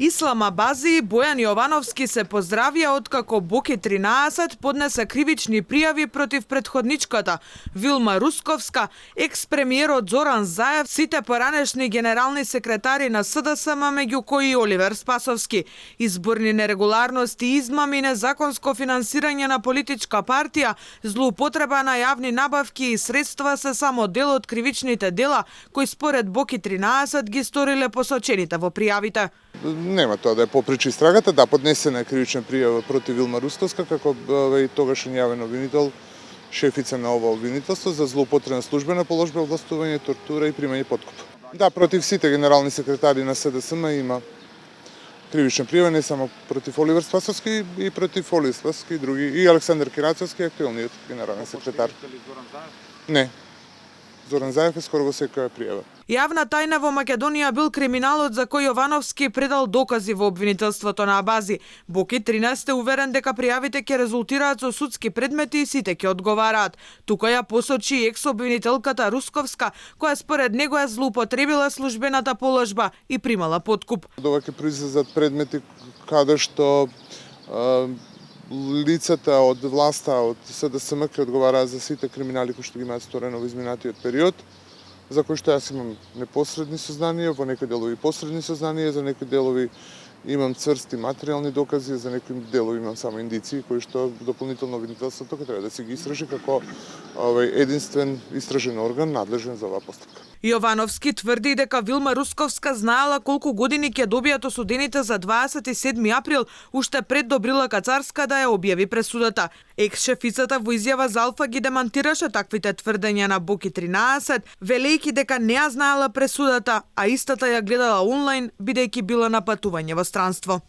Исламабази и Бојан Јовановски се поздравија откако Боки 13 поднесе кривични пријави против претходничката Вилма Русковска, екс-премиерот Зоран Заев, сите поранешни генерални секретари на СДСМ, меѓу кои и Оливер Спасовски. Изборни нерегуларности, измами, незаконско финансирање на политичка партија, злоупотреба на јавни набавки и средства се само дел од кривичните дела кои според Боки 13 ги сториле посочените во пријавите. Нема тоа да е попречи истрагата, да, поднесена е кривична пријава против Вилма Русковска како и тогашен јавен обвинител, шефица на ова обвинителство за злоупотреба на службена положба, властување, тортура и примање подкуп. Да, против сите генерални секретари на СДСМ има кривична пријава, не само против Оливер Спасовски и против Оливер Спасовски и други, и Александар Кирацовски, актуелниот генерален секретар. Не. Зоран Заев е скоро во секоја пријава. Јавна тајна во Македонија бил криминалот за кој Јовановски предал докази во обвинителството на Абази. Боки 13 е уверен дека пријавите ќе резултираат со судски предмети и сите ќе одговараат. Тука ја посочи екс-обвинителката Русковска, која според него е злоупотребила службената положба и примала подкуп. Ова ќе произлезат предмети каде што лицата од власта, од СДСМ ќе одговараат за сите криминали кои што ги имаат сторено во изминатиот период, за кои што јас имам непосредни сознанија, во некои делови посредни сознанија, за некои делови имам цврсти материјални докази, за некои делови имам само индиции кои што дополнително обвинителството ќе треба да се ги истражи како единствен истражен орган надлежен за оваа постапка. Јовановски тврди дека Вилма Русковска знаела колку години ќе добијат осудените за 27 април, уште пред Добрила Кацарска да ја објави пресудата. Екс-шефицата во изјава за Алфа ги демантираше таквите тврдења на Боки 13, велејќи дека не ја знаела пресудата, а истата ја гледала онлайн, бидејќи била на патување во странство.